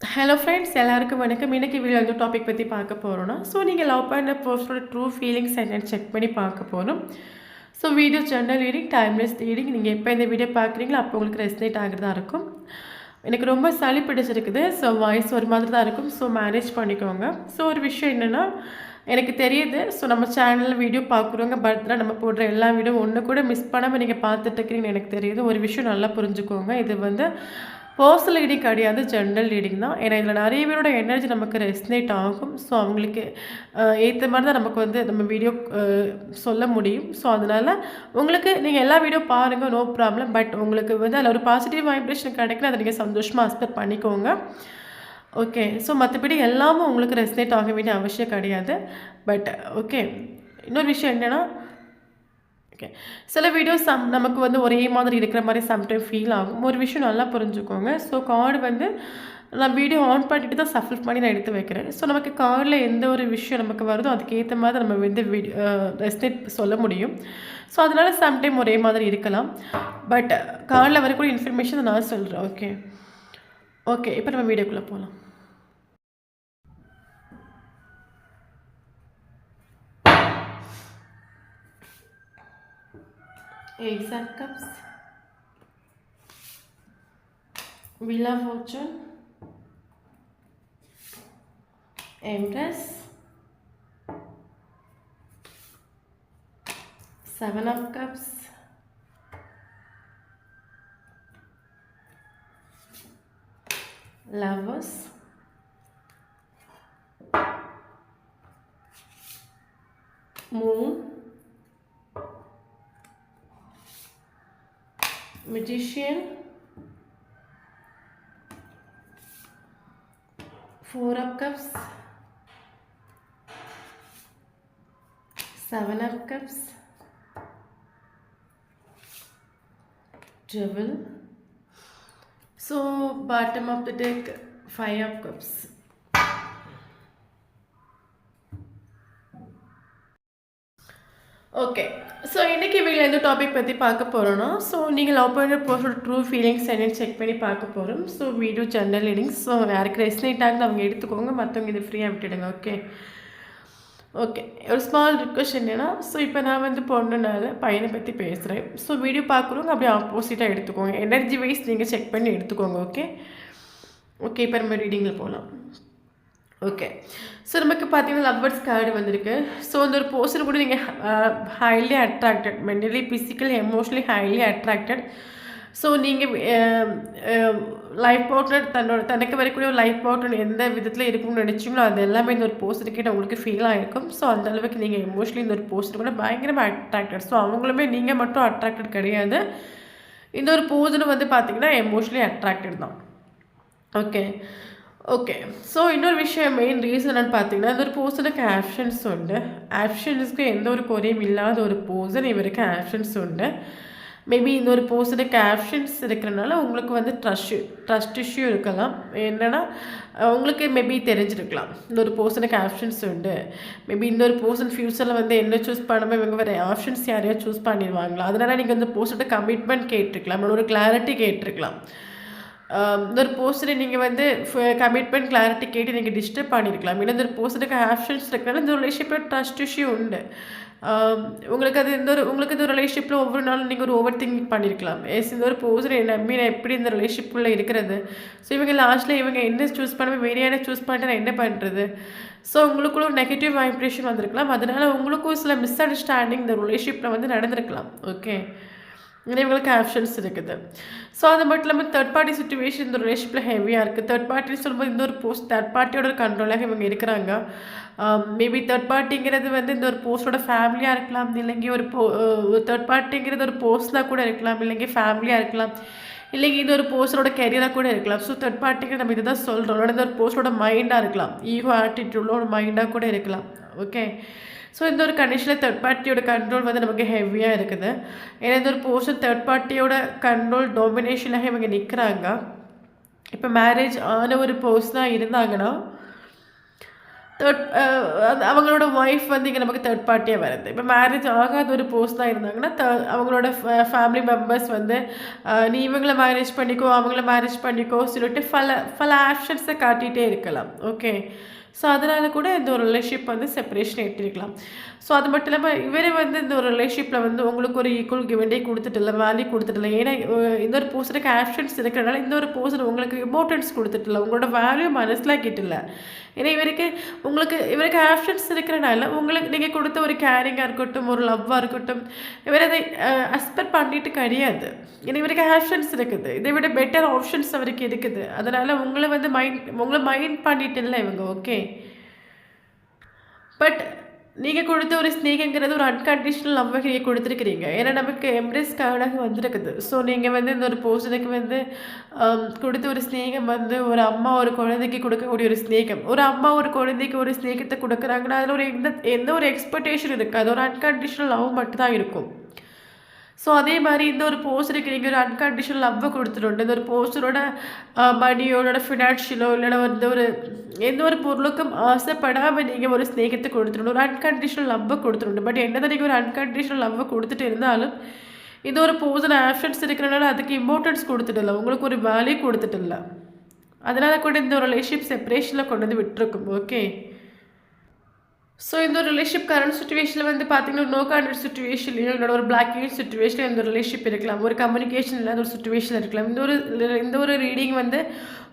Hello friends எல்லாருக்கும் வணக்கம். இன்னைக்கு வீடியோ வந்து டாபிக் பற்றி பார்க்க போகிறோன்னா நீங்கள் லவ் பண்ண பர்சனோட ட்ரூ ஃபீலிங்ஸ் என்னன்னு செக் பண்ணி பார்க்க போகிறோம். Video general reading, timeless reading. நீங்கள் எப்போ இந்த வீடியோ பார்க்குறீங்களோ அப்போ உங்களுக்கு ரெஸ்னேட் ஆகிறதா இருக்கும். எனக்கு ரொம்ப சளி பிடிச்சிருக்குது. வாய்ஸ் ஒரு மாதிரி தான் இருக்கும். மேனேஜ் பண்ணிக்கோங்க. ஒரு விஷயம் என்னென்னா, எனக்கு தெரியுது. நம்ம சேனலில் வீடியோ பார்க்குறவங்க பர்த்டே நம்ம போடுற எல்லா வீடியோ ஒன்று கூட மிஸ் பண்ணாமல் நீங்கள் பார்த்துட்ருக்கீங்கன்னு எனக்கு தெரியுது. ஒரு விஷயம் நல்லா புரிஞ்சுக்கோங்க. இது வந்து பர்சனல் ரீடிங் கிடையாது, ஜென்ரல் ரீடிங் தான். ஏன்னா இதில் நிறைய பேரோட எனர்ஜி நமக்கு ரெஸ்னேட் ஆகும். அவங்களுக்கு ஏற்ற மாதிரி தான் நமக்கு வந்து நம்ம வீடியோ சொல்ல முடியும். அதனால் உங்களுக்கு நீங்கள் எல்லா வீடியோ பாருங்கள், நோ ப்ராப்ளம். பட் உங்களுக்கு வந்து அதில் ஒரு பாசிட்டிவ் வைப்ரேஷன் கிடைக்குன்னு அதை நீங்கள் சந்தோஷமாக அக்செப்ட் பண்ணிக்கோங்க. ஓகே. மற்றபடி எல்லாமும் உங்களுக்கு ரெஸ்னேட் ஆக வேண்டிய அவசியம் கிடையாது. பட் ஓகே, இன்னொரு விஷயம் என்னென்னா, ஓகே, சில வீடியோஸ் நமக்கு வந்து ஒரே மாதிரி இருக்கிற மாதிரி சம்டைம் ஃபீல் ஆகும். ஒரு விஷயம் நல்லா புரிஞ்சுக்கோங்க. கார்டு வந்து நான் வீடியோ ஆன் பண்ணிட்டு தான் சஃபில் பண்ணி நான் எடுத்து வைக்கிறேன். நமக்கு கார்டில் எந்த ஒரு விஷயம் நமக்கு வருதோ அதுக்கு ஏற்ற மாதிரி நம்ம வந்து ரெஸ்னேட் சொல்ல முடியும். அதனால் சம்டைம் ஒரே மாதிரி இருக்கலாம். பட் கார்டில் வரக்கூடிய இன்ஃபர்மேஷன் நான் சொல்கிறேன். ஓகே ஓகே, இப்போ நம்ம வீடியோக்குள்ளே போகலாம். Ace of Cups, Wheel of Fortune, Empress, Seven of Cups, Lovers, Moon, Magician, Four of Cups, Seven of Cups, Devil. Bottom of the deck, Five of Cups. Okay, இன்றைக்கி வீடியோவில் எந்த topic பற்றி பார்க்க போகிறோன்னா, நீங்கள் லவ் பண்ணுற பர்சனோட ட்ரூ ஃபீலிங்ஸ் என்னென்னு check பண்ணி பார்க்க போகிறோம். Video general readings. யாருக்கு ரெஸ்னேட் ஆகுது அவங்க எடுத்துக்கோங்க, மற்றவங்க இது ஃப்ரீயாக விட்டுடுங்க. ஓகே ஓகே, ஒரு ஸ்மால் ரிக்வெஸ்ட் என்னென்னா, இப்போ நான் வந்து பொண்ணுனால பையனை பற்றி பேசுகிறேன். வீடியோ பார்க்குறவங்க அப்படியே ஆப்போசிட்டாக எடுத்துக்கோங்க. எனர்ஜி வைஸ் நீங்கள் செக் பண்ணி எடுத்துக்கோங்க. ஓகே ஓகே, இப்போ நம்ம ரீடிங்கில் போகலாம். ஓகே, நமக்கு பார்த்தீங்கன்னா லவ்வர்ஸ் கார்டு வந்திருக்கு. அந்த ஒரு பர்சன் கூட நீங்கள் highly attracted, mentally, physically, emotionally highly attracted. நீங்கள் லைஃப் பார்ட்னர் தனக்கு வரக்கூடிய ஒரு லைஃப் பார்ட்னர் எந்த விதத்தில் இருக்கும்னு நினச்சிங்களோ அது எல்லாமே இந்த ஒரு பர்சன்கிட்ட உங்களுக்கு ஃபீல் ஆகிருக்கும். அந்த அளவுக்கு நீங்கள் எமோஷ்னலி இந்த ஒரு பர்சன் கூட பயங்கரமாக அட்ராக்டட். அவங்களுமே நீங்கள் மட்டும் அட்ராக்டட் கிடையாது. இந்த ஒரு பர்சன் வந்து பார்த்தீங்கன்னா எமோஷ்னலி அட்ராக்டட் தான். ஓகே ஓகே, இன்னொரு விஷயம், மெயின் ரீசன் என்னென்னு பார்த்தீங்கன்னா, இந்த ஒரு பர்சனுக்கு ஆப்ஷன்ஸ் உண்டு. ஆப்ஷன்ஸுக்கு எந்த ஒரு குறையும் இல்லாத ஒரு பர்சன் இவருக்கு ஆப்ஷன்ஸ் உண்டு. மேபி இந்த ஒரு பர்சனுக்கு ஆப்ஷன்ஸ் இருக்கிறனால உங்களுக்கு வந்து ட்ரஸ்ட் இஷ்யூ இருக்கலாம். என்னென்னா உங்களுக்கு மேபி தெரிஞ்சிருக்கலாம் இந்த ஒரு பர்சனுக்கு ஆப்ஷன்ஸ் உண்டு. மேபி இந்த ஒரு பர்சன் ஃப்யூச்சரில் வந்து என்ன சூஸ் பண்ணாமல் இவங்க வேறு ஆப்ஷன்ஸ் யாரையா சூஸ் பண்ணிடுவாங்களா, அதனால் நீங்கள் இந்த பர்சன்கிட்ட கமிட்மெண்ட் கேட்டிருக்கலாம், ஒரு கிளாரிட்டி கேட்டிருக்கலாம். இந்த ஒரு பர்சனை நீங்கள் வந்து கமிட்மெண்ட் கிளாரிட்டி கேட்டு நீங்கள் டிஸ்டர்ப் பண்ணியிருக்கலாம். ஏன்னா இந்த ஒரு பர்சனுக்கு ஆப்ஷன்ஸ் இருக்கிறனால இந்த ரிலேஷன்ஷிப்பில் ட்ரஸ்ட் இஷ்யூ உண்டு. உங்களுக்கு அது உங்களுக்கு இந்த ரிலேஷன்ஷிப்பில் ஒவ்வொரு நாளும் நீங்கள் ஒரு ஓவர் திங்கிங் பண்ணியிருக்கலாம். இந்த ஒரு பர்சனை நம்பி நான் எப்படி இந்த ரிலேஷன்ஷிப்புள்ளே இருக்கிறது, இவங்க லாஸ்ட்டில் இவங்க என்ன சூஸ் பண்ணாமல் வேறு யாரை சூஸ் பண்ணிட்டு நான் என்ன பண்ணுறது. உங்களுக்குள்ள ஒரு நெகட்டிவ் வைப்ரேஷன் வந்திருக்கலாம். அதனால் உங்களுக்கும் சில மிஸ் அண்டர்ஸ்டாண்டிங் இந்த ரிலேஷன்ஷிப்பில் வந்து நடந்திருக்கலாம். ஓகே, இவங்களுக்கு ஆப்ஷன்ஸ் இருக்குது. அது மட்டும் இல்லாமல் தேர்ட் பார்ட்டி சுச்சுவேஷன் இந்த ரிலேஷன்ஷிப்பில் ஹெவியாக இருக்குது. தேர்ட் பார்ட்டின்னு சொல்லும்போது இந்த ஒரு போஸ்ட் தேர்ட் பார்ட்டியோட கண்ட்ரோலாக இவங்க இருக்கிறாங்க. மேபி தேர்ட் பார்ட்டிங்கிறது வந்து இந்த ஒரு போஸ்டோட ஃபேமிலியாக இருக்கலாம், இல்லைங்க ஒரு தேர்ட் பார்ட்டிங்கிறது ஒரு போஸ்டாக கூட இருக்கலாம், இல்லைங்க ஃபேமிலியாக இருக்கலாம், இல்லைங்க இது ஒரு போஸ்டரோட கெரியராக கூட இருக்கலாம். தேர்ட் பார்ட்டிக்கு நம்ம இதை தான் சொல்கிறோம். இந்த ஒரு போஸ்டோட மைண்டாக இருக்கலாம், ஈகோ ஆட்டிடியூடோட ஒரு மைண்டாக கூட இருக்கலாம். ஓகே, இந்த ஒரு கண்டிஷனில் தேர்ட் பார்ட்டியோட கண்ட்ரோல் வந்து நமக்கு ஹெவியாக இருக்குது. ஏன்னா இந்த ஒரு போர்ஷன் தேர்ட் பார்ட்டியோட கண்ட்ரோல் டாமினேஷனாக இவங்க நிற்கிறாங்க. இப்போ மேரேஜ் ஆன ஒரு பர்சனாக இருந்தாங்கன்னா தேர்ட் அவங்களோட ஒய்ஃப் வந்து இங்கே நமக்கு தேர்ட் பார்ட்டியாக வருது. இப்போ மேரேஜ் ஆகாத ஒரு தான் இருந்தாங்கன்னா அவங்களோட ஃபேமிலி மெம்பர்ஸ் வந்து நீ இவங்கள மேரேஜ் பண்ணிக்கோ, அவங்கள மேரேஜ் பண்ணிக்கோ சொல்லிட்டு பல பல ஆப்ஷன்ஸை காட்டிகிட்டே இருக்கலாம். ஓகே. ஸோ அதனால் கூட இந்த ஒரு ரிலேஷன்ஷிப் வந்து செப்பரேஷன் எட்டிருக்கலாம். ஸோ அது மட்டும் இல்லாமல் இவரே வந்து இந்த ஒரு ரிலேஷன்ஷிப்பில் வந்து உங்களுக்கு ஒரு ஈக்குவல் கிவெண்டே கொடுத்துட்டில்ல, வேல்யூ கொடுத்துட்டில்ல. ஏன்னா இந்த ஒரு பர்சனுக்கு ஆப்ஷன்ஸ் இருக்கிறனால இந்த ஒரு பர்சன் உங்களுக்கு இம்பார்ட்டன்ஸ் கொடுத்துட்டில்ல, உங்களோட வேல்யூ மனசிலாக்கிட்டில்ல. ஏன்னா இவருக்கு ஆப்ஷன்ஸ் இருக்கிறனால உங்களுக்கு நீங்கள் கொடுத்த ஒரு கேரிங்காக இருக்கட்டும், ஒரு லவ்வாக இருக்கட்டும், இவர் அதை அக்செப்ட் பண்ணிட்டு கிடையாது. ஏன்னா இவருக்கு ஆப்ஷன்ஸ் இருக்குது, இதை விட பெட்டர் ஆப்ஷன்ஸ் அவருக்கு இருக்குது. அதனால் உங்களை மைண்ட் பண்ணிட்டு இல்லை இவங்க. ஓகே. பட் நீங்கள் கொடுத்த ஒரு ஸ்நேகங்கிறது ஒரு அன்கண்டிஷனல் லவ்வை நீங்கள் கொடுத்துருக்கிறீங்க. ஏன்னா நமக்கு எம்ப்ரேஸ் கார்டாக வந்துருக்குது. ஸோ நீங்கள் வந்து இந்த ஒரு பர்சனுக்கு வந்து கொடுத்த ஒரு ஸ்நேகம் வந்து ஒரு அம்மா ஒரு குழந்தைக்கு கொடுக்கக்கூடிய ஒரு ஸ்நேகம். ஒரு அம்மா ஒரு குழந்தைக்கு ஒரு ஸ்நேகத்தை கொடுக்குறாங்கன்னா அதில் ஒரு எந்த ஒரு எக்ஸ்பெக்டேஷன் இருக்காது, ஒரு அன்கண்டிஷனல் லவ் மட்டும்தான் இருக்கும். ஸோ அதே மாதிரி இந்த ஒரு பர்சனுக்கு நீங்கள் ஒரு அன்கண்டிஷனல் லவ்வை கொடுத்துட்டு இந்த ஒரு பர்சனோட மணியோட ஃபினான்ஷியலோ இல்லைன்னா வந்து எந்த ஒரு பொருளுக்கும் ஆசைப்படாமல் நீங்கள் ஒரு ஸ்நேகத்தை கொடுத்துடணும், ஒரு அன்கண்டிஷனல் லவ்வை கொடுத்துடணும். பட் என்னதான் நீங்கள் ஒரு அன்கண்டிஷனல் லவ்வை கொடுத்துட்டு இருந்தாலும் இந்த ஒரு பர்சன் ஆப்ஷன்ஸ் இருக்கிறனால அதுக்கு இம்பார்ட்டன்ஸ் கொடுத்துட்டு உங்களுக்கு ஒரு வேல்யூ கொடுத்துட்டு இல்லை. அதனால் கூட இந்த ஒரு ரிலேஷன்ஷிப் செப்பரேஷனில் கொண்டு வந்து விட்டுருக்கும். ஓகே. ஸோ இந்த ஒரு ரிலேஷன்ஷிப் கரண்ட் சுச்சுவேஷனில் வந்து பார்த்தீங்கன்னா நோ கான்டக்ட் சுச்சுவேஷன் இல்லைனா ஒரு பிளாக்கிங் சுச்சுவேஷனில் இந்த ரிலேஷன்ஷிப் இருக்கலாம், ஒரு கம்யூனிகேஷன் இல்லாத ஒரு சுச்சுவேஷன் இருக்கலாம். இந்த ஒரு ரீடிங் வந்து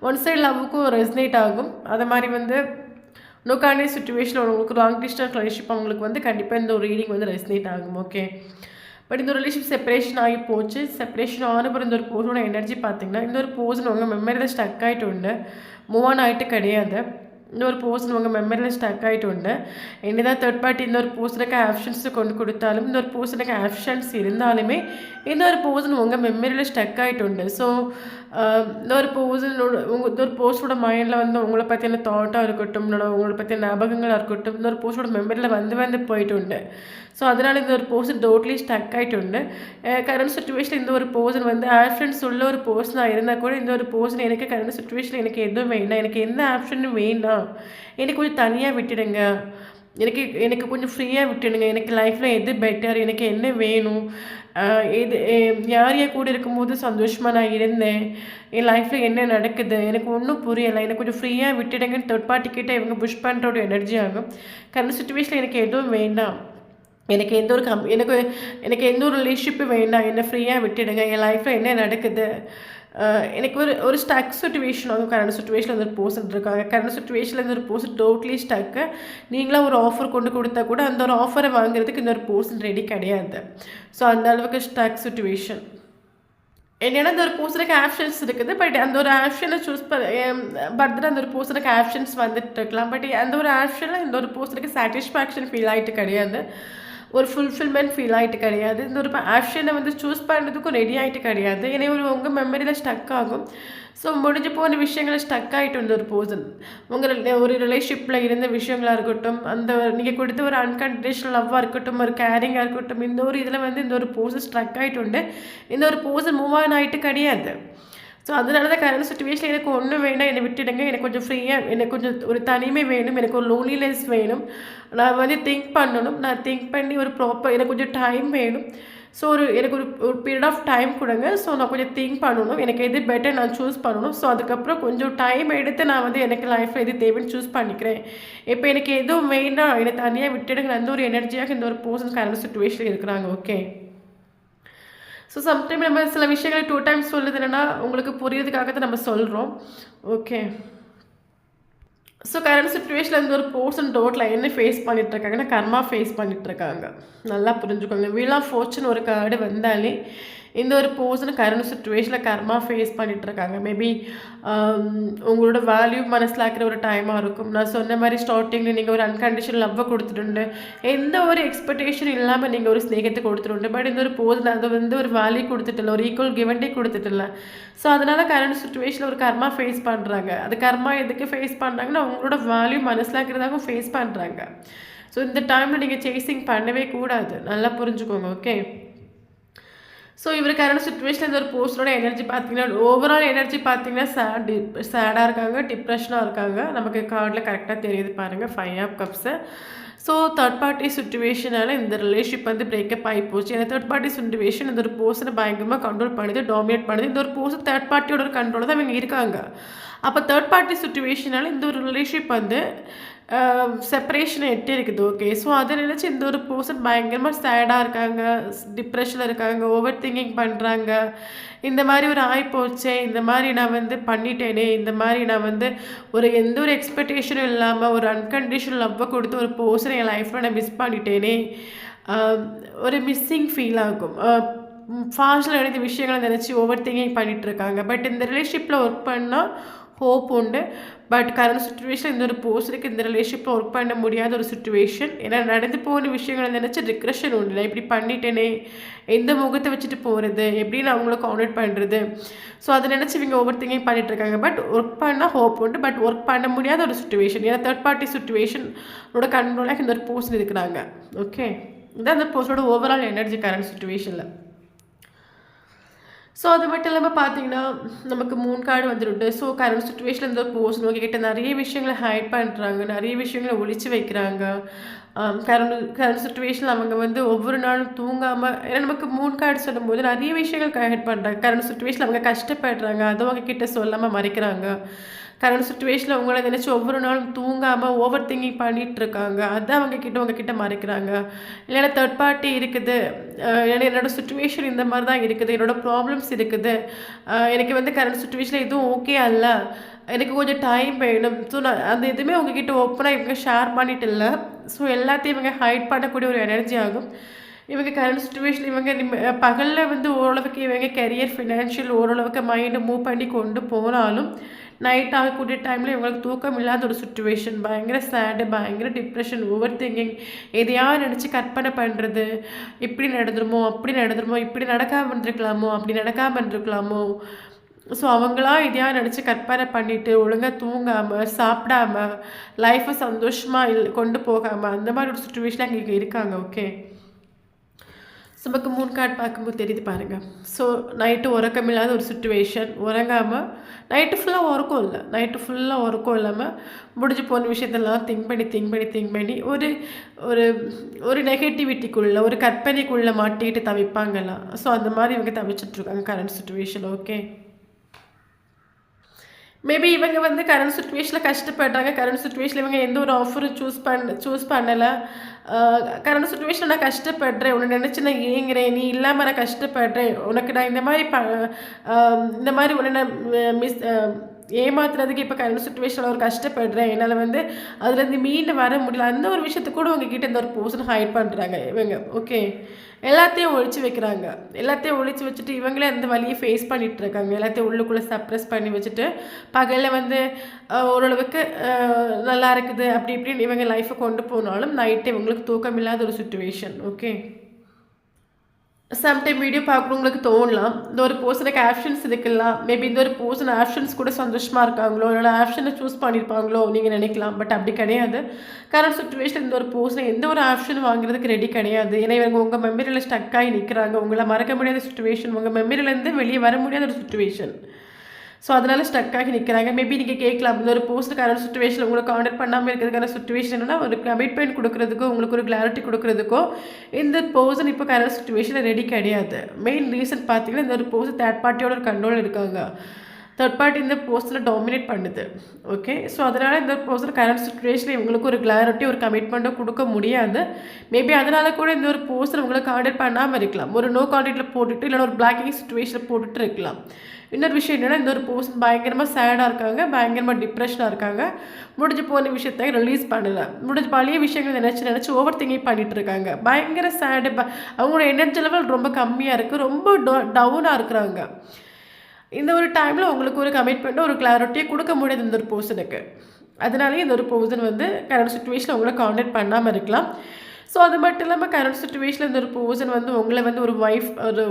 ஒன் சைடு லவ்வுக்கும் ரெசனேட் ஆகும். அது மாதிரி வந்து நோ கான்டக்ட் சுச்சுவேஷனில் உங்களுக்கு லாங் டிஸ்டன்ஸ் ரிலேஷன்ஷிப் அவங்களுக்கு வந்து கண்டிப்பாக இந்த ஒரு ரீடிங் வந்து ரெசனேட் ஆகும். ஓகே. பட் இந்த ஒரு ரிலேஷன்ஷிப் செப்பரேஷன் ஆகி போச்சு. செப்பரேஷன் ஆனப்புறம் இந்த ஒரு போர்ஸோட எனர்ஜி பார்த்தீங்கன்னா இந்த ஒரு போர்ஸன் உங்கள் மெமரியில் ஸ்டக் ஆகிட்டு உண்டு, மூவ் ஆன் ஆகிட்டு கிடையாது. இன்னொரு பர்சன் உங்கள் மெமரியில் ஸ்டக் ஆகிட்டு உண்டு. என்னதான் தேர்ட் பார்ட்டி இன்னொரு பர்சனுக்கு ஆப்ஷன்ஸை கொண்டு கொடுத்தாலும் இன்னொரு பர்சனுக்கு ஆப்ஷன்ஸ் இருந்தாலுமே இன்னொரு பர்சன் உங்கள் மெமரியில் ஸ்டக் ஆகிட்டு உண்டு. ஸோ இன்னொரு பர்சனோட மைண்டில் வந்து உங்களை பற்றின தாட்டாக இருக்கட்டும், உங்களை பற்றின ஞாபகங்களாக இருக்கட்டும், இன்னொரு பர்சனோட மெமரியில் வந்து போயிட்டு உண்டு. ஸோ அதனால் இந்த ஒரு பர்சன் டோட்லி ஸ்டக் ஆகிட்டு உண்டு. கரண்ட் சுச்சுவேஷன் இந்த ஒரு பர்சன் வந்து ஆப்ஷன்ஸ் உள்ள ஒரு பர்சனாக இருந்தால் கூட இந்த ஒரு பர்சன் எனக்கு கரண்ட் சுச்சுவேஷன் எனக்கு எதுவும் வேண்டாம், எனக்கு எந்த ஆப்ஷனும் வேண்டாம், எனக்கு கொஞ்சம் தனியாக விட்டுடுங்க, எனக்கு கொஞ்சம் ஃப்ரீயாக விட்டுடுங்க, எனக்கு லைஃப்பில் எது பெட்டர், எனக்கு என்ன வேணும், யார் கூட இருக்கும்போது சந்தோஷமாக நான் இருந்தேன், என் லைஃப்பில் என்ன நடக்குது எனக்கு ஒன்றும் புரியலை, எனக்கு கொஞ்சம் ஃப்ரீயாக விட்டுடுங்கன்னு தேர்ட் பார்ட்டிக்கிட்ட இவங்க புஷ் பண்ணுற ஒரு எனர்ஜி ஆகும். கரண்ட் சுச்சுவேஷனில் எனக்கு எதுவும் வேண்டாம், எனக்கு எனக்கு எந்த ஒரு ரிலேஷன்ஷிப்பும் வேண்டாம், என்னை ஃப்ரீயாக விட்டுடுங்க, என் லைஃப்பில் என்ன நடக்குது, எனக்கு ஒரு ஸ்டக் சுச்சுவேஷன் ஆகும். கரண்ட் சுச்சுவேஷனில் ஒரு பர்சன் இருக்காங்க, கரண்ட் சுச்சுவேஷனில் ஒரு பர்சன் டோட்லி ஸ்டக்கு. நீங்களாம் ஒரு ஆஃபர் கொண்டு கொடுத்தா கூட அந்த ஒரு ஆஃபரை வாங்குறதுக்கு இந்த ஒரு பர்சன் ரெடி கிடையாது. ஸோ அந்த அளவுக்கு ஸ்டக் சுச்சுவேஷன். என்னென்னா இந்த ஒரு பர்சனுக்கு ஆப்ஷன்ஸ் இருக்குது, பட் அந்த ஒரு ஆப்ஷனை சூஸ் பட் அந்த ஒரு பர்சனுக்கு ஆப்ஷன்ஸ் வந்துட்டு இருக்கலாம். பட் அந்த ஒரு ஆப்ஷனில் இந்த ஒரு பர்சனுக்கு சாட்டிஸ்ஃபேக்ஷன் ஃபீல் ஆகிட்டு கிடையாது, ஒரு ஃபுல்ஃபில்மெண்ட் ஃபீல் ஆகிட்டு கிடையாது, இந்த ஒரு ஆப்ஷனை வந்து சூஸ் பண்ணுறதுக்கும் ரெடி ஆகிட்டு கிடையாது. ஏன்னா உங்கள் மெமரியில் ஸ்டக் ஆகும். ஸோ முடிஞ்சு போன விஷயங்களை ஸ்டக் ஆகிட்டு இருந்த ஒரு பர்சன் ஒரு ரிலேஷன்ஷிப்பில் இருந்த விஷயங்களாக இருக்கட்டும், அந்த நீங்கள் கொடுத்த ஒரு அன்கண்டிஷனல் லவ்வாக இருக்கட்டும், ஒரு கேரிங்காக இருக்கட்டும், இந்த ஒரு இதில் வந்து இந்த ஒரு பர்சன் ஸ்ட்ரக் ஆகிட்டு உண்டு, இந்த ஒரு பர்சன் மூவ் ஆன் ஆகிட்டு கிடையாது. ஸோ அதனால தான் கரண்ட் சுச்சுவேஷன் எனக்கு ஒன்றும் வேண்டாம், என்னை விட்டுடுங்க, எனக்கு கொஞ்சம் ஃப்ரீயாக, எனக்கு கொஞ்சம் ஒரு தனிமை வேணும், எனக்கு ஒரு லோன்லினஸ் வேணும், நான் வந்து திங்க் பண்ணணும், நான் திங்க் பண்ணி ஒரு ப்ராப்பர் எனக்கு கொஞ்சம் டைம் வேணும். ஸோ எனக்கு ஒரு பீரியட் ஆஃப் டைம் கொடுங்க. ஸோ நான் கொஞ்சம் திங்க் பண்ணணும், எனக்கு எது பெட்டர் நான் சூஸ் பண்ணணும். ஸோ அதுக்கப்புறம் கொஞ்சம் டைம் எடுத்து நான் வந்து எனக்கு லைஃப்பில் எது தேவைன்னு சூஸ் பண்ணிக்கிறேன். இப்போ எனக்கு எதுவும் வேண்டாம், என்னை தனியாக விட்டுடுங்க, அந்த ஒரு எனர்ஜியாக இந்த ஒரு பர்சன் கரண்ட் சுச்சுவேஷனில் இருக்கிறாங்க. ஓகே. ஸோ சம்டைம் நம்ம சில விஷயங்களை 2 டைம்ஸ் சொல்லுது என்னென்னா உங்களுக்கு புரியுறதுக்காக தான் நம்ம சொல்கிறோம். ஓகே. ஸோ கரண்ட் சுச்சுவேஷனில் இந்த ஒரு பர்சன் டோட்டில் என்ன ஃபேஸ் பண்ணிகிட்ருக்காங்கன்னா கர்மா ஃபேஸ் பண்ணிகிட்ருக்காங்க. நல்லா புரிஞ்சுக்கோங்க. வீல் ஆஃப் ஃபார்ச்சூன் ஒரு கார்டு வந்தாலே இந்த ஒரு பர்சன் கரண்ட் சுச்சுவேஷனில் கர்மா ஃபேஸ் பண்ணிகிட்ருக்காங்க. மேபி உங்களோட வேல்யூ மனசில் ஆக்கிற ஒரு டைமாக இருக்கும். நான் சொன்ன மாதிரி ஸ்டார்டிங்கில் நீங்கள் ஒரு அன்கண்டிஷனல் லவ்வை கொடுத்துட்டு எந்த ஒரு எக்ஸ்பெக்டேஷன் இல்லாமல் நீங்கள் ஒரு ஸ்நேகத்தை கொடுத்துட்டு, பட் இந்த ஒரு பர்சன் அதை வந்து ஒரு வேல்யூ கொடுத்துட்டில்ல, ஒரு ஈக்குவல் கிவன்டே கொடுத்துட்டில்ல. ஸோ அதனால் கரண்ட் சுச்சுவேஷனில் ஒரு கர்மா ஃபேஸ் பண்ணுறாங்க. அது கர்மா எதுக்கு ஃபேஸ் பண்ணுறாங்கன்னா உங்களோட வேல்யூ மனசில் ஆக்கிறதாகவும் ஃபேஸ் பண்ணுறாங்க. ஸோ இந்த டைமில் நீங்கள் சேசிங் பண்ணவே கூடாது, நல்லா புரிஞ்சுக்கோங்க. ஓகே. ஸோ இவர் கரண்ட் சுச்சுவேஷனில் இந்த ஒரு போஸ்டரோட எனர்ஜி பார்த்தீங்கன்னா ஓவரால் எனர்ஜி பார்த்தீங்கன்னா சேடாக இருக்காங்க, டிப்ரெஷனாக இருக்காங்க. நமக்கு கார்டில் கரெக்டாக தெரியுது பாருங்கள், 5 of cups. So third party சுச்சுவேஷனால் இந்த ரிலேஷன்ஷிப் வந்து பிரேக்கப் ஆகி போச்சு. ஏன்னா தேர்ட் பார்ட்டி சுச்சுவேஷன் இந்த ஒரு போர்ஷனை பயங்கரமாக கண்ட்ரோல் பண்ணுது, டாமினேட் பண்ணுது. இந்த ஒரு போர்ஷன் தேர்ட் பார்ட்டியோட ஒரு கண்ட்ரோல் தான் இவங்க இருக்காங்க. அப்போ தேர்ட் பார்ட்டி சுச்சுவேஷனால் இந்த ஒரு ரிலேஷன்ஷிப் வந்து செப்பரேஷன் எட்டி இருக்குது. ஓகே, ஸோ அதை நினச்சி இந்த ஒரு பர்சன் பயங்கரமாக சேடாக இருக்காங்க, டிப்ரெஷனில் இருக்காங்க, ஓவர் திங்கிங் பண்ணுறாங்க. இந்த மாதிரி ஒரு ஆகிப்போச்சே, இந்த மாதிரி நான் வந்து பண்ணிட்டேனே, இந்த மாதிரி நான் வந்து எந்த ஒரு எக்ஸ்பெக்டேஷனும் இல்லாமல் ஒரு அன்கண்டிஷனல் லவ்வை கொடுத்து ஒரு பர்சனை என் லைஃப்பில் நான் மிஸ் பண்ணிட்டேனே, ஒரு மிஸ்ஸிங் ஃபீல் ஆகும். ஃபாஸ்ட்டில் நடந்த விஷயங்களை நினச்சி ஓவர் திங்கிங் பண்ணிகிட்ருக்காங்க. பட் இந்த ரிலேஷன்ஷிப்பில் ஒர்க் பண்ணால் ஹோப் உண்டு. பட் கரண்ட் சுச்சுவேஷன் இந்த ஒரு போஸ்டருக்கு இந்த ரிலேஷன்ஷிப்பில் ஒர்க் பண்ண முடியாத ஒரு சுச்சுவேஷன். ஏன்னா நடந்து போன விஷயங்களை நினச்சி ரிக்ரெஷன் உண்டு. நான் இப்படி பண்ணிட்டேனே, எந்த முகத்தை வச்சுட்டு போகிறது, எப்படி நான் அவங்கள கான்டாக்ட் பண்ணுறது. ஸோ அதை நினச்சி இவங்க ஓவர் திங்கிங் பண்ணிகிட்ருக்காங்க. பட் ஒர்க் பண்ணால் ஹோப் உண்டு. பட் ஒர்க் பண்ண முடியாத ஒரு சுச்சுவேஷன். ஏன்னா தேர்ட் பார்ட்டி சுச்சுவேஷனோட கண்ட்ரோலாக இந்த ஒரு போஸ்ட் இருக்கிறாங்க. ஓகே, இதான் அந்த போஸ்டோட ஓவரால் எனர்ஜி கரண்ட் சுச்சுவேஷனில். ஸோ அது மட்டும் இல்லாமல் பார்த்தீங்கன்னா நமக்கு 3 கார்டு வந்துருக்கு. ஸோ கரண்ட் சுச்சுவேஷனில் இந்த ஒரு போஸ்ட் நோக்கிக்கிட்ட நிறைய விஷயங்களை ஹைட் பண்ணுறாங்க, நிறைய விஷயங்களை ஒழிச்சு வைக்கிறாங்க. கரண்ட் சுச்சுவேஷனில் அவங்க வந்து ஒவ்வொரு நாளும் தூங்காமல், ஏன்னா நமக்கு 3 கார்டு சொல்லும்போது நிறைய விஷயங்கள் ஹைட் பண்ணுறாங்க. கரண்ட் சுச்சுவேஷனில் அவங்க கஷ்டப்படுறாங்க, அதை அவங்க கிட்ட சொல்லாமல் மறைக்கிறாங்க. கரண்ட் சுச்சுவேஷனில் அவங்கள நினச்சி ஒவ்வொரு நாளும் தூங்காமல் ஓவர் திங்கிங் பண்ணிகிட்ருக்காங்க, அதை உங்ககிட்ட மறைக்கிறாங்க. இல்லைன்னா தேர்ட் பார்ட்டி இருக்குது, ஏன்னா என்னோடய சுச்சுவேஷன் இந்த மாதிரி தான் இருக்குது, என்னோடய ப்ராப்ளம்ஸ் இருக்குது, எனக்கு வந்து கரண்ட் சுச்சுவேஷனில் எதுவும் ஓகே அல்ல, எனக்கு கொஞ்சம் டைம் வேணும். ஸோ நான் அந்த எதுவுமே உங்ககிட்ட ஓப்பனாக இவங்க ஷேர் பண்ணிட்டு இல்லை. ஸோ எல்லாத்தையும் இவங்க ஹைட் பண்ணக்கூடிய ஒரு எனர்ஜி ஆகும். இவங்க கரண்ட் சுச்சுவேஷன் இவங்க பகலில் வந்து ஓரளவுக்கு இவங்க கெரியர், ஃபினான்ஷியல் ஓரளவுக்கு மைண்டை மூவ் பண்ணி கொண்டு போனாலும் நைட் ஆகக்கூடிய டைமில் இவங்களுக்கு தூக்கம் இல்லாத ஒரு சுச்சுவேஷன், பயங்கர சேடு, பயங்கர டிப்ரெஷன், ஓவர் திங்கிங், எதையாவது நினச்சி கற்பனை பண்ணுறது, இப்படி நடந்துருமோ அப்படி நடந்துருமோ, இப்படி நடக்காமல் இருந்திருக்கலாமோ அப்படி நடக்காமல் இருந்திருக்கலாமோ. ஸோ அவங்களாம் எதையாவது நினச்சி கற்பனை பண்ணிவிட்டு ஒழுங்காக தூங்காமல் சாப்பிடாமல் லைஃப்பை சந்தோஷமாக கொண்டு போகாமல் அந்த மாதிரி ஒரு சுச்சுவேஷன் அங்கே இருக்காங்க. ஓகே, ஸோ நமக்கு 3 கார்டு பார்க்கும்போது தெரியுது பாருங்கள். ஸோ நைட்டு உறக்கமில்லாத ஒரு சுச்சுவேஷன், உறங்காமல் நைட்டு ஃபுல்லாக உறக்கம் இல்லாமல் முடிஞ்சு போன விஷயத்தெல்லாம் திங்க் பண்ணி ஒரு ஒரு ஒரு நெகட்டிவிட்டிக்குள்ளே, ஒரு கற்பனைக்குள்ளே மாட்டிக்கிட்டு தவிப்பாங்கலாம். ஸோ அந்த மாதிரி இவங்க தவிச்சிட்ருக்காங்க கரண்ட் சுச்சுவேஷன். ஓகே, மேபி இவங்க வந்து கரண்ட் சுச்சுவேஷனில் கஷ்டப்படுறாங்க. கரண்ட் சுச்சுவேஷனில் இவங்க எந்த ஒரு ஆஃபரும் சூஸ் பண்ணலை. கரண்ட் சுச்சுவேஷனில் நான் கஷ்டப்படுறேன், உன்னை நினச்சி நான் ஏங்குறேன், நீ இல்லாமல் நான் கஷ்டப்படுறேன், உனக்கு நான் இந்த மாதிரி உன்னை நான் ஏமாத்துறதுக்கு இப்போ கரண்ட் சுச்சுவேஷனில் ஒரு கஷ்டப்படுறேன், என்னால் வந்து அதுலேருந்து மீண்டு வர முடியல. அந்த ஒரு விஷயத்த கூட உங்ககிட்ட இந்த ஒரு பர்சன் ஹைட் பண்ணுறாங்க இவங்க. ஓகே, எல்லாத்தையும் ஒழிச்சு வைக்கிறாங்க. எல்லாத்தையும் ஒழிச்சு வச்சுட்டு இவங்களே அந்த வழியை ஃபேஸ் பண்ணிகிட்டு இருக்காங்க. எல்லாத்தையும் உள்ளுக்குள்ளே சப்ரெஸ் பண்ணி வச்சுட்டு பகலில் வந்து ஓரளவுக்கு நல்லா இருக்குது அப்படி இப்படின்னு இவங்க லைஃப்பை கொண்டு போனாலும் நைட்டு இவங்களுக்கு தூக்கம் இல்லாத ஒரு சுச்சுவேஷன். ஓகே, சம்டைம் வீடியோ பார்க்குறவங்களுக்கு தோணலாம், இந்த ஒரு பர்சனுக்கு ஆப்ஷன்ஸ் இருக்கலாம், மேபி இந்த ஒரு பர்சன் ஆப்ஷன்ஸ் கூட சந்தோஷமாக இருக்காங்களோ, என்னோட ஆப்ஷனை சூஸ் பண்ணியிருப்பாங்களோ நீங்கள் நினைக்கலாம். பட் அப்படி கிடையாது. கரண்ட் சுச்சுவேஷன் இந்த ஒரு பர்சனை எந்த ஒரு ஆப்ஷன் வாங்குறதுக்கு ரெடி கிடையாது. ஏன்னா இவங்க உங்கள் மெமரியில் ஸ்டக் ஆகி நிற்கிறாங்க. உங்களை மறக்க முடியாத சுச்சுவேஷன், உங்கள் மெமரியிலேருந்து வெளியே வர முடியாத ஒரு சுச்சுவேஷன். ஸோ அதனால் ஸ்டக் ஆகி நிற்கிறாங்க. மேபி நீங்கள் கேட்கலாம், இந்த ஒரு போஸ்ட் கரண்ட் சுச்சுவேஷன் உங்களை கான்டாக்ட் பண்ணாமல் இருக்கிறதுக்கான சுச்சுவேஷன் என்னன்னா ஒரு கமிட்மெண்ட் கொடுக்குறதுக்கோ, உங்களுக்கு ஒரு கிளாரிட்டி கொடுக்குறதுக்கோ இந்த பர்சன் இப்போ கரண்ட் சுச்சுவேஷனில் ரெடி கிடையாது. மெயின் ரீசன் பார்த்தீங்கன்னா இந்த ஒரு பர்சன் தேர்ட் பார்ட்டியோட ஒரு கண்ட்ரோல் இருக்காங்க. தேர்ட் பார்ட்டி இந்த போஸ்ட்டில் டாமினேட் பண்ணுது. ஓகே, ஸோ அதனால் இந்த பர்சன் கரண்ட் சுச்சுவேஷனில் இவங்களுக்கு ஒரு கிளாரிட்டி, ஒரு கமிட்மெண்ட்டோ கொடுக்க முடியாது. மேபி அதனால் கூட இந்த ஒரு பர்சன் உங்களை கான்டாக்ட் பண்ணாமல் இருக்கலாம். ஒரு நோ கான்டாக்டில் போட்டுட்டு இல்லைனா ஒரு பிளாக்கிங் சுச்சுவேஷனில் போட்டுட்டு இருக்கலாம். இன்னொரு விஷயம் என்னென்னா இந்த ஒரு பர்சன் பயங்கரமாக சேடாக இருக்காங்க, பயங்கரமாக டிப்ரெஷனாக இருக்காங்க. முடிஞ்சு போன விஷயத்தை ரிலீஸ் பண்ணலை, முடிஞ்சு பழைய விஷயங்கள் நினச்சி ஓவர் திங்கிங் பண்ணிகிட்டு இருக்காங்க. பயங்கர சேடு, அவங்களோட எனர்ஜி லெவல் ரொம்ப கம்மியாக இருக்குது, ரொம்ப டவுனாக இருக்கிறாங்க. இந்த ஒரு டைமில் உங்களுக்கு ஒரு கமிட்மெண்ட்டோ ஒரு கிளாரிட்டியை கொடுக்க முடியாது இந்த ஒரு பர்சனுக்கு. அதனாலேயே இந்த ஒரு பர்சன் வந்து கரண்ட் சுச்சுவேஷனில் உங்களை கான்டாக்ட் பண்ணாமல் இருக்கலாம். ஸோ அது மட்டும் இல்லாமல் கரண்ட் சுச்சுவேஷனில் இந்த ஒரு பர்சன் வந்து உங்களை வந்து ஒரு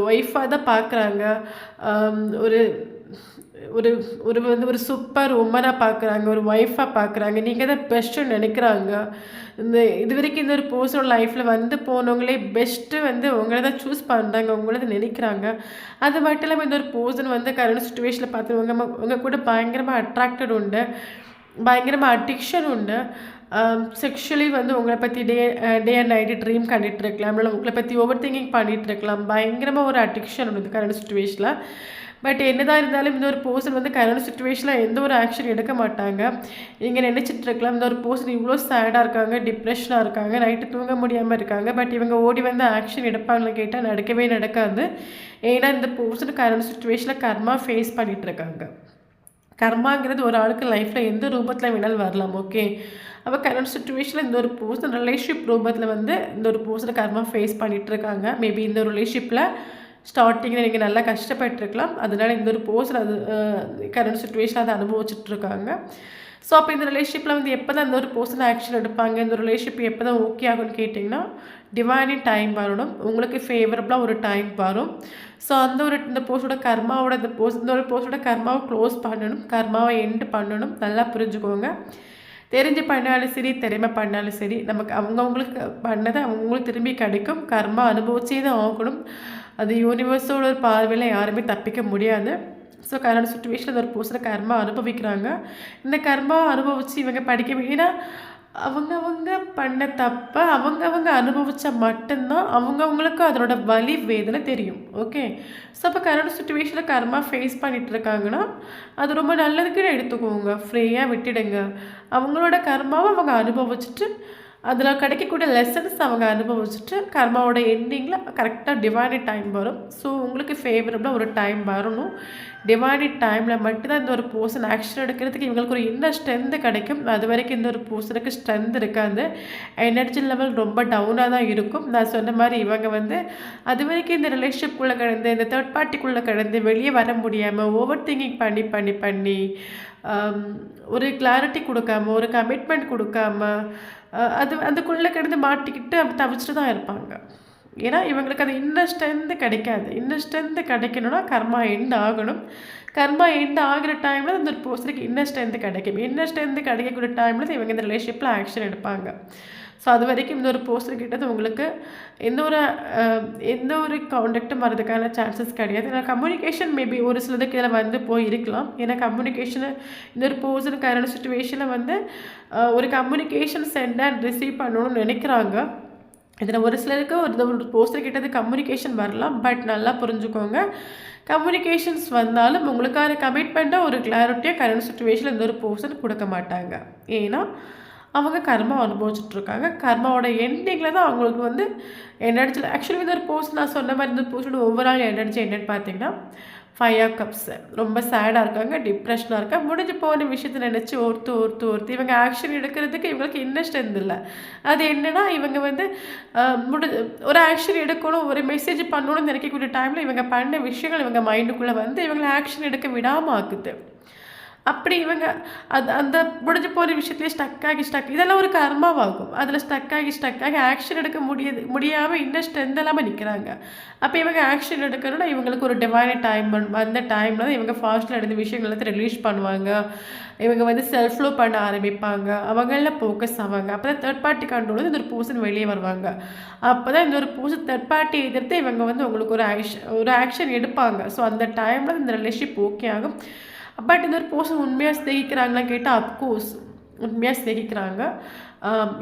ஒய்ஃபாக தான் பார்க்குறாங்க. ஒரு ஒரு ஒரு வந்து ஒரு சூப்பர் உமனாக பார்க்குறாங்க, ஒரு ஒய்ஃபாக பார்க்குறாங்க, நீங்கள் தான் பெஸ்ட்டுன்னு நினைக்கிறாங்க. இது வரைக்கும் இந்த ஒரு பர்சனோட லைஃப்பில் வந்து போனவங்களே பெஸ்ட்டு வந்து உங்களை தான் சூஸ் பண்ணுறாங்க, உங்களை தான் நினைக்கிறாங்க. அது மட்டும் இல்லாமல் இந்த ஒரு பர்சன் வந்து கரண்ட் சுச்சுவேஷனில் பார்த்து உங்கள் கூட பயங்கரமாக அட்ராக்டட் உண்டு, பயங்கரமாக அடிக்ஷன் உண்டு. செக்ஷுவலி வந்து உங்களை பற்றி டே அண்ட் நைட்டு ட்ரீம் கண்டிகிட்டு இருக்கலாம், இல்லை உங்களை பற்றி ஓவர் திங்கிங் பண்ணிகிட்டு இருக்கலாம். பயங்கரமாக ஒரு அடிக்ஷன் உண்டு கரண்ட் சுச்சுவேஷனில். பட் என்னதான் இருந்தாலும் இந்த ஒரு பர்சன் வந்து கரண்ட் சுச்சுவேஷனில் எந்த ஒரு ஆக்ஷன் எடுக்க மாட்டாங்க. நீங்கள் நினச்சிட்டு இருக்கலாம் இந்த ஒரு பர்சன் இவ்வளோ சேடாக இருக்காங்க, டிப்ரெஷனாக இருக்காங்க, நைட்டு தூங்க முடியாமல் இருக்காங்க, பட் இவங்க ஓடி வந்து ஆக்ஷன் எடுப்பாங்கன்னு கேட்டால் நடக்கவே நடக்காது. ஏன்னா இந்த பர்சன் கரண்ட் சுச்சுவேஷனில் கர்மா ஃபேஸ் பண்ணிகிட்ருக்காங்க. கர்மாங்கிறது ஒரு ஆளுக்கு லைஃப்பில் எந்த ரூபத்தில் வேணாலும் வரலாம். ஓகே, அப்போ கரண்ட் சுச்சுவேஷனில் இந்த ஒரு பர்சன் ரிலேஷன்ஷிப் ரூபத்தில் வந்து இந்த ஒரு பர்சனை கர்மா ஃபேஸ் பண்ணிகிட்ருக்காங்க. மேபி இந்த ஒரு ரிலேஷன்ஷிப்பில் ஸ்டார்டிங்கில் நீங்கள் நல்லா கஷ்டப்பட்டுருக்கலாம், அதனால் இந்த ஒரு பர்சன் அது கரண்ட் சுச்சுவேஷன் அதை அனுபவிச்சுட்ருக்காங்க. ஸோ அப்போ இந்த ரிலேஷன்ஷிப்பில் வந்து எப்போ தான் இந்த ஒரு பர்சன் ஆக்ஷன் எடுப்பாங்க, இந்த ஒரு ரிலேஷன்ஷிப் எப்போ தான் ஓகே ஆகும்னு கேட்டிங்கன்னா டிவைனி டைம் வரணும், உங்களுக்கு ஃபேவரபுளாக ஒரு டைம் வரும். ஸோ அந்த ஒரு இந்த போஸ்டோட கர்மாவோட இந்த ஒரு போஸ்டோட கர்மாவை க்ளோஸ் பண்ணணும், கர்மாவை எண்டு பண்ணணும். நல்லா புரிஞ்சுக்கோங்க. தெரிஞ்சு பண்ணாலும் சரி, திறமை பண்ணாலும் சரி, நமக்கு அவங்கவுங்களுக்கு பண்ணதை அவங்களுக்கு திரும்பி கிடைக்கும். கர்மா அனுபவிச்சே தான் ஆகணும். அது யூனிவர்ஸோட ஒரு பார்வையில் யாருமே தப்பிக்க முடியாது. ஸோ கரண்ட் சுச்சுவேஷனில் ஒரு பர்சனை கர்மா அனுபவிக்கிறாங்க. இந்த கர்மா அனுபவித்து இவங்க படிக்க ஏன்னா அவங்கவுங்க பண்ண தப்பை அவங்கவுங்க அனுபவித்தா மட்டும்தான் அவங்கவுங்களுக்கு அதனோட வலி வேதனை தெரியும். ஓகே, ஸோ அப்போ கரண்ட் சுச்சுவேஷனில் கர்மா ஃபேஸ் பண்ணிகிட்டு இருக்காங்கன்னா அது ரொம்ப நல்லதுக்குன்னு எடுத்துக்கோங்க, ஃப்ரீயாக விட்டுடுங்க. அவங்களோட கர்மாவை அவங்க அனுபவிச்சுட்டு அதில் கிடைக்கக்கூடிய லெசன்ஸ் அவங்க அனுபவிச்சுட்டு கர்மாவோட எண்டிங்கில் கரெக்டாக டிவைனி டைம் வரும். ஸோ உங்களுக்கு ஃபேவரபுளாக ஒரு டைம் வரணும். டிவைனி டைமில் மட்டும்தான் இந்த ஒரு பர்சன் ஆக்ஷன் எடுக்கிறதுக்கு இவங்களுக்கு ஒரு இன்னும் ஸ்ட்ரென்த்து கிடைக்கும். அது வரைக்கும் இந்த ஒரு பர்சனுக்கு ஸ்ட்ரென்த் இருக்காது, எனர்ஜி லெவல் ரொம்ப டவுனாக தான் இருக்கும். நான் சொன்ன மாதிரி இவங்க வந்து அது வரைக்கும் இந்த ரிலேஷன்ஷிப்குள்ளே கடந்து இந்த தேர்ட் பார்ட்டிக்குள்ளே கடந்து வெளியே வர முடியாமல் ஓவர் திங்கிங் பண்ணி பண்ணி பண்ணி ஒரு கிளாரிட்டி கொடுக்காம ஒரு கமிட்மெண்ட் கொடுக்காம அதுக்குள்ளே கிடந்து மாட்டிக்கிட்டு அப்படி தவிச்சிட்டு தான் இருப்பாங்க. ஏன்னா இவங்களுக்கு அது இன்னும் ஸ்ட்ரென்த்து கிடைக்காது. இன்னும் ஸ்ட்ரென்த்து கிடைக்கணும்னா கர்மா எண்ட் ஆகணும். கர்மா எண்ட் ஆகிற டைமில் அந்த ஒரு பர்சனுக்கு இன்னும் ஸ்ட்ரென்த்து கிடைக்கும். இன்னும் ஸ்ட்ரென்த்து கிடைக்கக்கூடிய டைமில் இவங்க இந்த ரிலேஷன்ஷிப்பில் ஆக்ஷன் எடுப்பாங்க. ஸோ அது வரைக்கும் இந்த ஒரு பர்சன்கிட்டது உங்களுக்கு எந்த ஒரு கான்டாக்டும் வரதுக்கான சான்சஸ் கிடையாது. ஏன்னா கம்யூனிகேஷன் மேபி ஒரு சிலதுக்கு இதில் வந்து போய் இருக்கலாம். ஏன்னா கம்யூனிகேஷனு இந்த ஒரு பர்சன் கரண்ட் சுச்சுவேஷனில் வந்து ஒரு கம்யூனிகேஷன் சென்ட் அண்ட் ரிசீவ் பண்ணணும்னு நினைக்கிறாங்க. இதில் ஒரு சிலருக்கு ஒரு பர்சன் கிட்டது கம்யூனிகேஷன் வரலாம். பட் நல்லா புரிஞ்சுக்கோங்க, கம்யூனிகேஷன்ஸ் வந்தாலும் உங்களுக்கான கமிட்மெண்ட்டாக ஒரு கிளாரிட்டியாக கரண்ட் சுச்சுவேஷனில் இந்த ஒரு பர்சன் கொடுக்க மாட்டாங்க. ஏன்னா அவங்க கர்மா அனுபவிச்சுட்ருக்காங்க. கர்மாவோட எண்டிங்கில் தான் அவங்களுக்கு வந்து எனர்ஜி ஆக்சுவலி இந்த ஒரு பர்சன் நான் சொன்ன மாதிரி இந்த பர்சனோட ஓவரால் எனர்ஜி என்னென்னு பார்த்தீங்கன்னா 5 ஆஃப் கப்ஸ். ரொம்ப சேடாக இருக்காங்க, டிப்ரெஷனாக இருக்காங்க, முடிஞ்சு போன விஷயத்தை நினச்சி ஒருத்து இவங்க ஆக்ஷன் எடுக்கிறதுக்கு இவங்களுக்கு இன்னும் ஸ்ட்ரென்த் இல்லை. அது என்னென்னா இவங்க வந்து ஒரு ஆக்ஷன் எடுக்கணும், ஒரு மெசேஜ் பண்ணணும்னு நினைக்கக்கூடிய டைமில் இவங்க பண்ண விஷயங்கள் இவங்க மைண்டுக்குள்ளே வந்து இவங்களை ஆக்ஷன் எடுக்க விடாமல் ஆக்குது. அப்படி இவங்க அந்த முடிஞ்சு போகிற விஷயத்துலேயே ஸ்டக் இதெல்லாம் ஒரு கர்மாவாகும். அதில் ஸ்டக் ஆகி ஆக்ஷன் எடுக்க முடியாமல் இன்னும் ஸ்ட்ரென்த் இல்லாமல் நிற்கிறாங்க. அப்போ இவங்க ஆக்ஷன் எடுக்கணும்னா இவங்களுக்கு ஒரு டிவைனி டைம் அந்த டைமில் தான் இவங்க ஃபாஸ்ட்டில் எடுத்த விஷயங்கள் எல்லாத்தையும் ரிலீஸ் பண்ணுவாங்க. இவங்க வந்து செல்ஃப் லோ பண்ண ஆரம்பிப்பாங்க, அவங்கள ஃபோக்கஸ் ஆவாங்க. அப்போ தான் தேர்ட் பார்ட்டி கண்ட்ரோல் இந்த ஒரு பர்சன் வெளியே வருவாங்க. அப்போ தான் இந்த ஒரு பர்சன் தேர்ட் பார்ட்டி எதிர்த்து இவங்க வந்து உங்களுக்கு ஒரு ஆக்ஷன் எடுப்பாங்க. ஸோ அந்த டைமில் இந்த ரிலேஷன்ஷிப் ஓகே ஆகும். பட் இந்த ஒரு பர்சன் உண்மையாக ஸ்நேகிக்கிறாங்களா கேட்டால் அப்கோர்ஸ் உண்மையாக ஸ்நேகிக்கிறாங்க.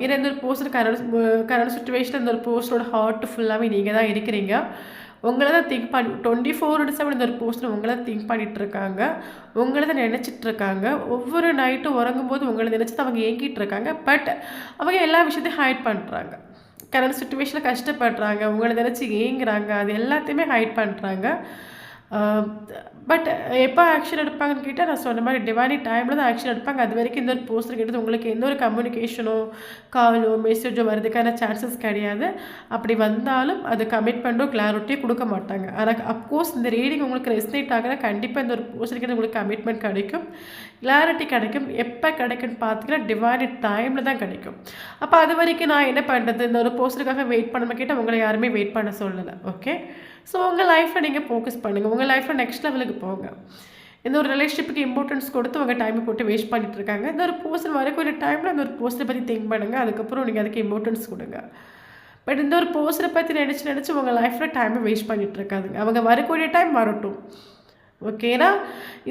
ஏன்னா இந்த ஒரு பர்சன் கரண்ட் சுச்சுவேஷனில் இந்த ஒரு பர்சனோட ஹார்ட் ஃபுல்லாகவே நீங்கள் தான் இருக்கிறீங்க. உங்களை தான் திங்க் பண்ணி 24/7 இந்த ஒரு பர்சன் உங்களை தான் திங்க் பண்ணிகிட்டு இருக்காங்க, உங்களை தான் நினச்சிட்ருக்காங்க. ஒவ்வொரு நைட்டும் உறங்கும்போது உங்களை நினச்சி அவங்க ஏங்கிட்டு இருக்காங்க. பட் அவங்க எல்லா விஷயத்தையும் ஹைட் பண்ணுறாங்க. கரண்ட் சுச்சுவேஷனில் கஷ்டப்படுறாங்க, உங்களை நினச்சி ஏங்குறாங்க, அது எல்லாத்தையுமே ஹைட் பண்ணுறாங்க. பட் எப்போ ஆக்ஷன் எடுப்பாங்கன்னு கேட்டால் நான் சொன்ன மாதிரி டிவைனி டைமில் தான் ஆக்ஷன் எடுப்பாங்க. அது வரைக்கும் இந்த ஒரு போஸ்டர் கேட்டது உங்களுக்கு எந்த ஒரு கம்யூனிகேஷனோ காலோ மெசேஜோ வரதுக்கான சான்சஸ் கிடையாது. அப்படி வந்தாலும் அது கமிட்மெண்ட்டோ கிளாரிட்டியோ கொடுக்க மாட்டாங்க. ஆனால் அப்கோர்ஸ் இந்த ரீடிங் உங்களுக்கு ரெஸ்னேட் ஆகினா கண்டிப்பாக இந்த ஒரு போஸ்டர் கேட்டு உங்களுக்கு கமிட்மெண்ட் கிடைக்கும், கிளாரிட்டி கிடைக்கும். எப்போ கிடைக்குன்னு பார்த்தீங்கன்னா டிவைனி டைமில் தான் கிடைக்கும். அப்போ அது வரைக்கும் நான் என்ன பண்ணுறது, இந்த ஒரு போஸ்டருக்காக வெயிட் பண்ணணும்னு கேட்டால் உங்களை யாருமே வெயிட் பண்ண சொல்லலை. ஓகே, ஸோ உங்கள் லைஃப்பில் நீங்கள் ஃபோக்கஸ் பண்ணுங்கள், உங்கள் லைஃப்பில் நெக்ஸ்ட் லெவலுக்கு போங்க. இந்த ஒரு ரிலேஷன்ஷிப்புக்கு இம்பார்ட்டன்ஸ் கொடுத்து அவங்க டைமை போட்டு வேஸ்ட் பண்ணிட்டு இருக்காங்க. இந்த ஒரு பர்சன் வரக்கூடிய டைமில் அந்த ஒரு பர்சனை பற்றி திங்க் பண்ணுங்கள். அதுக்கப்புறம் நீங்கள் அதுக்கு இம்பார்ட்டன்ஸ் கொடுங்க. பட் இந்த ஒரு பர்சனை பற்றி நினச்சி உங்கள் லைஃப்பில் டைமை வேஸ்ட் பண்ணிகிட்டு இருக்காதுங்க. அவங்க வரக்கூடிய டைம் வரட்டும். ஓகேனா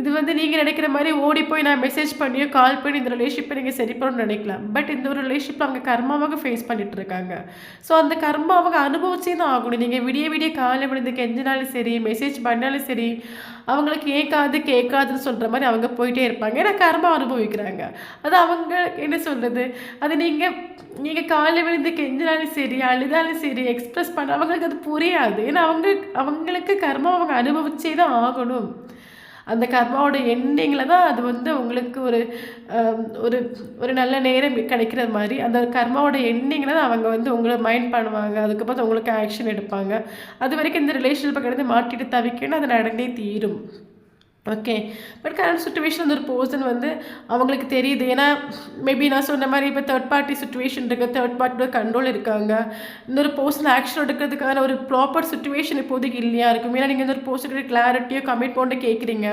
இது வந்து நீங்கள் நினைக்கிற மாதிரி ஓடி போய் நான் மெசேஜ் பண்ணியோ கால் பண்ணி இந்த ரிலேஷன்ஷிப்பை நீங்கள் சரி பண்ணணும்னு நினைக்கலாம். பட் இந்த ஒரு ரிலேஷன்ஷிப்பில் அவங்க கர்மாவாக ஃபேஸ் பண்ணிட்டு இருக்காங்க. ஸோ அந்த கர்மா அவங்க அனுபவிச்சே தான் ஆகணும். நீங்கள் விடிய காலை விழுந்து கெஞ்சினாலும் சரி, மெசேஜ் பண்ணாலும் சரி, அவங்களுக்கு கேட்காதுன்னு சொல்கிற மாதிரி அவங்க போயிட்டே இருப்பாங்க. ஏன்னா கர்மா அனுபவிக்கிறாங்க. அது அவங்க என்ன சொல்கிறது, அது நீங்கள் காலை விழுந்து கெஞ்சினாலும் சரி, அழுதாலும் சரி, எக்ஸ்ப்ரெஸ் பண்ண அவங்களுக்கு அது புரியாது. ஏன்னா அவங்களுக்கு கர்மா அவங்க அனுபவிச்சே தான் ஆகணும். அந்த கர்மாவோட எண்டிங்கில் தான் அது வந்து உங்களுக்கு ஒரு ஒரு நல்ல நேரம் கிடைக்கிற மாதிரி அந்த கர்மாவோட எண்டிங்கில் தான் அவங்க வந்து உங்களை மைண்ட் பண்ணுவாங்க. அதுக்கப்புறம் உங்களுக்கு ஆக்ஷன் எடுப்பாங்க. அது வரைக்கும் இந்த ரிலேஷன்ஷிப்பை கிடந்து மாட்டிட்டு தவிக்கணும், அது நடந்தே தீரும். ஓகே. பட் கரண்ட் சுச்சுவேஷன் அந்த ஒரு பர்சன் வந்து அவங்களுக்கு தெரியுது. ஏன்னா மேபி நான் சொன்ன மாதிரி இப்போ தேர்ட் பார்ட்டி சுச்சுவேஷன் இருக்குது, தேர்ட் பார்ட்டியோட கண்ட்ரோல் இருக்காங்க. இன்னொரு பர்சன் ஆக்ஷன் எடுக்கிறதுக்கான ஒரு ப்ராப்பர் சுச்சுவேஷன் இப்போதைக்கு இல்லையா இருக்கும். ஏன்னா நீங்கள் இந்த ஒரு பர்சனுக்கு கிளாரிட்டியோ கமிட்மெண்ட்டோ கேட்குறீங்க.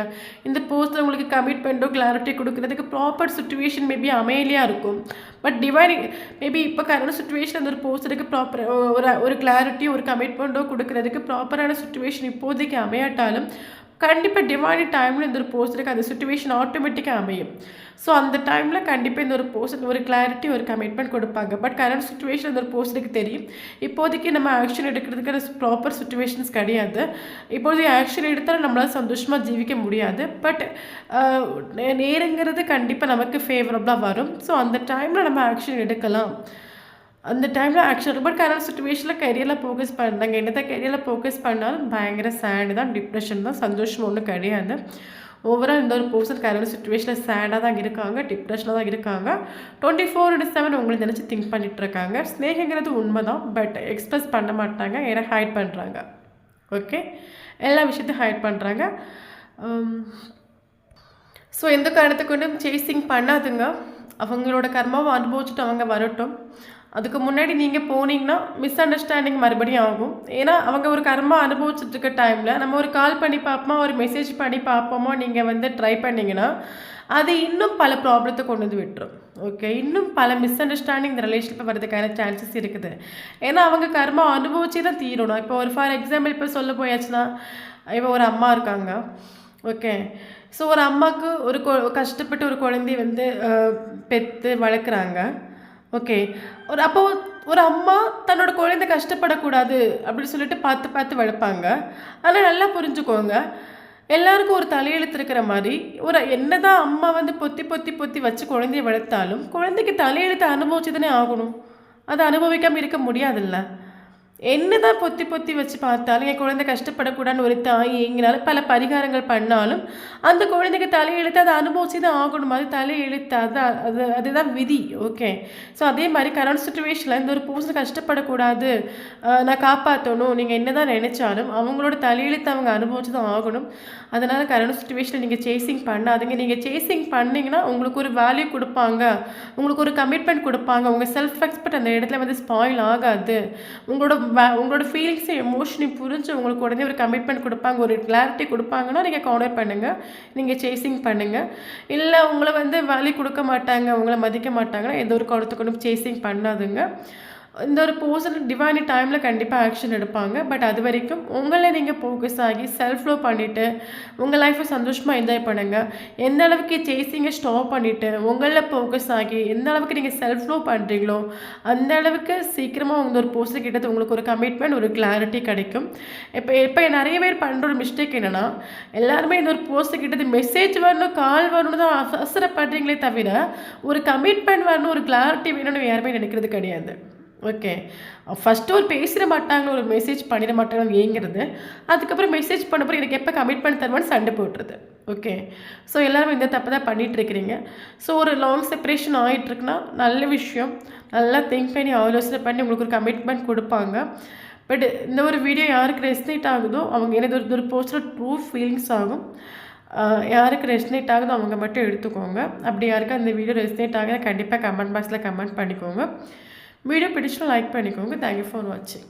இந்த பர்சன் உங்களுக்கு கமிட்மெண்ட்டோ கிளாரிட்டியோ கொடுக்குறதுக்கு ப்ராப்பர் சுச்சுவேஷன் மேபி அமையலையாக இருக்கும். பட் டிவைன் மேபி இப்போ கரண்ட் சுச்சுவேஷன் அந்த ஒரு பர்சனுக்கு ப்ராப்பர் ஒரு கிளாரிட்டியோ ஒரு கமிட்மெண்ட்டோ கொடுக்குறதுக்கு ப்ராப்பரான சுச்சுவேஷன் இப்போதைக்கு அமையாட்டாலும் கண்டிப்பாக டிவைன் டைமில் இந்த ஒரு பர்சனுக்கு அந்த சுச்சுவேஷன் ஆட்டோமேட்டிக்காக அமையும். ஸோ அந்த டைமில் கண்டிப்பாக இந்த ஒரு பர்சன் ஒரு கிளாரிட்டி ஒரு கமிட்மெண்ட் கொடுப்பாங்க. பட் கரண்ட் சுச்சுவேஷன் இந்த ஒரு பர்சனுக்கு தெரியும் இப்போதைக்கு நம்ம ஆக்ஷன் எடுக்கிறதுக்கான ப்ராப்பர் சுச்சுவேஷன்ஸ் கிடையாது. இப்போதைக்கு ஆக்ஷன் எடுத்தாலும் நம்மளால் சந்தோஷமாக ஜீவிக்க முடியாது. பட் நேரங்கிறது கண்டிப்பாக நமக்கு ஃபேவரபுளாக வரும். ஸோ அந்த டைமில் நம்ம ஆக்ஷன் எடுக்கலாம். அந்த டைமில் ஆக்சுவலாக பட் கரண்ட் சுச்சுவேஷனில் கெரியரில் ஃபோக்கஸ் பண்ணுறாங்க. என்னதான் கெரியரில் ஃபோக்கஸ் பண்ணாலும் பயங்கர சேடு தான், டிப்ரெஷன் தான், சந்தோஷம் ஒன்றும் கிடையாது. ஓவரால் இந்த ஒரு பர்சன் கரண்ட் சுச்சுவேஷனில் சேடாக தான் இருக்காங்க, டிப்ரெஷனாக தான் இருக்காங்க. 24/7 உங்களை நினச்சி திங்க் பண்ணிகிட்ருக்காங்க. ஸ்னேகங்கிறது உண்மை தான், பட் எக்ஸ்ப்ரெஸ் பண்ண மாட்டாங்க. ஏன்னா ஹைட் பண்ணுறாங்க. ஓகே, எல்லா விஷயத்தையும் ஹைட் பண்ணுறாங்க. ஸோ எந்த காரணத்தை கொண்டும் சேசிங் பண்ணாதுங்க. அவங்களோட கர்மாவை அனுபவிச்சுட்டு அவங்க வரட்டும். அதுக்கு முன்னாடி நீங்கள் போனீங்கன்னா மிஸ் அண்டர்ஸ்டாண்டிங் மறுபடியும் ஆகும். ஏன்னா அவங்க ஒரு கர்மா அனுபவிச்சுட்டு இருக்க டைமில் நம்ம ஒரு கால் பண்ணி பார்ப்போமா, ஒரு மெசேஜ் பண்ணி பார்ப்போமோ, நீங்கள் வந்து ட்ரை பண்ணிங்கன்னா அது இன்னும் பல ப்ராப்ளத்தை கொண்டு வந்து விட்டுரும். ஓகே, இன்னும் பல மிஸ் அண்டர்ஸ்டாண்டிங் இந்த ரிலேஷன்ஷிப்பை வரதுக்கான சான்சஸ் இருக்குது. ஏன்னா அவங்க கர்மா அனுபவிச்சே தான் தீரணும். இப்போ ஒரு ஃபார் எக்ஸாம்பிள் இப்போ சொல்ல போயாச்சுன்னா, இப்போ ஒரு அம்மா இருக்காங்க. ஓகே, ஸோ ஒரு அம்மாவுக்கு கஷ்டப்பட்டு ஒரு குழந்தைய வந்து பெற்று வளர்க்குறாங்க. ஓகே, அப்போ ஒரு அம்மா தன்னோட குழந்தை கஷ்டப்படக்கூடாது அப்படின்னு சொல்லிட்டு பார்த்து வளர்ப்பாங்க. ஆனால் நல்லா புரிஞ்சுக்கோங்க, எல்லாருக்கும் ஒரு தலையெழுத்து இருக்கிற மாதிரி என்னதான் அம்மா வந்து பொத்தி வச்சு குழந்தைய வளர்த்தாலும் குழந்தைக்கு தலையெழுத்து அனுபவிச்சு தானே ஆகணும். அதை அனுபவிக்காமல் இருக்க முடியாதுல்ல. என்னதான் பொத்தி வச்சு பார்த்தாலும் என் குழந்தை கஷ்டப்படக்கூடாதுன்னு ஒரு தாய் எங்கினாலும் பல பரிகாரங்கள் பண்ணாலும் அந்த குழந்தைக்கு தலையெழுத்து அதை அனுபவிச்சு தான் ஆகணும். அது தலையெழுத்து, அதுதான் விதி. ஓகே, ஸோ அதே மாதிரி கரண்ட் சுச்சுவேஷனில் இந்த ஒரு பர்சன் கஷ்டப்படக்கூடாது, நான் காப்பாற்றணும், நீங்கள் என்ன தான் நினச்சாலும் அவங்களோட தலையெழுத்து அவங்க அனுபவிச்சு தான் ஆகணும். அதனால் கரண்ட் சுச்சுவேஷனில் நீங்கள் சேசிங் பண்ணாதீங்க. நீங்கள் சேசிங் பண்ணிங்கன்னா உங்களுக்கு ஒரு வேல்யூ கொடுப்பாங்க, உங்களுக்கு ஒரு கமிட்மெண்ட் கொடுப்பாங்க. உங்கள் செல்ஃப் ரெஸ்பெக்ட் அந்த இடத்துல வந்து ஸ்பாயில் ஆகாது. உங்களோட ஃபீலிங்ஸை எமோஷனையும் புரிஞ்சு உங்களுக்கு உடனே ஒரு கமிட்மெண்ட் கொடுப்பாங்க, ஒரு கிளாரிட்டி கொடுப்பாங்கன்னா நீங்கள் கார்னர் பண்ணுங்கள், நீங்கள் சேசிங் பண்ணுங்கள். இல்லை உங்களை வந்து வேல்யூ கொடுக்க மாட்டாங்க, உங்களை மதிக்க மாட்டாங்கன்னா எந்த ஒரு காரணத்தை கொண்டு சேசிங் பண்ணாதுங்க. இந்த ஒரு பர்சன் டிவைன் டைமில் கண்டிப்பாக ஆக்ஷன் எடுப்பாங்க. பட் அது வரைக்கும் உங்களை நீங்கள் ஃபோக்கஸ் ஆகி செல்ஃப் லவ் பண்ணிவிட்டு உங்கள் லைஃப்பை சந்தோஷமாக என்ஜாய் பண்ணுங்கள். எந்த அளவுக்கு சேசிங்கை ஸ்டாப் பண்ணிவிட்டு உங்களில் ஃபோக்கஸ் ஆகி எந்த அளவுக்கு நீங்கள் செல்ஃப் லவ் பண்ணுறீங்களோ அந்த அளவுக்கு சீக்கிரமாக உங்கள் ஒரு பர்சன் கிட்ட உங்களுக்கு ஒரு கமிட்மெண்ட், ஒரு கிளாரிட்டி கிடைக்கும். இப்போ நிறைய பேர் பண்ணுற ஒரு மிஸ்டேக் என்னென்னா, எல்லாருமே இந்த ஒரு பர்சன் கிட்ட மெசேஜ் வரணும், கால் வரணும் தான் அவசரப்படுறீங்களே தவிர ஒரு கமிட்மெண்ட் வரணும், ஒரு கிளாரிட்டி வேணும்னு யாருமே நினைக்கிறது கிடையாது. ஓகே, ஃபஸ்ட்டு ஒரு பேசிட மாட்டாங்க, ஒரு மெசேஜ் பண்ணிட மாட்டாங்க ஏங்கிறது. அதுக்கப்புறம் மெசேஜ் பண்ணப்போ எனக்கு எப்போ கமிட்மெண்ட் தருவான்னு சண்டை போட்டுருது. ஓகே, ஸோ எல்லோரும் இந்த தப்பு தான் பண்ணிகிட்ருக்கிறீங்க. ஸோ ஒரு லாங் செப்பரேஷன் ஆகிட்டுருக்குன்னா நல்ல விஷயம், நல்லா திங்க் பண்ணி ஆலோசனை பண்ணி உங்களுக்கு ஒரு கமிட்மெண்ட் கொடுப்பாங்க. பட் இந்த ஒரு வீடியோ யாருக்கு ரெஸ்னேட் ஆகுதோ அவங்க எனக்கு ஒரு பர்சனல் ட்ரூ ஃபீலிங்ஸ் ஆகும். யாருக்கு ரெஸ்னேட் ஆகுதோ அவங்க மட்டும் எடுத்துக்கோங்க. அப்படி யாருக்கு அந்த வீடியோ ரெஸ்னேட் ஆகுது கண்டிப்பாக கமெண்ட் பாக்ஸில் கமெண்ட் பண்ணிக்கோங்க. வீடியோ பிடிச்சினா லைக் பண்ணிக்கோங்க. தேங்க்யூ ஃபார் வாட்சிங்.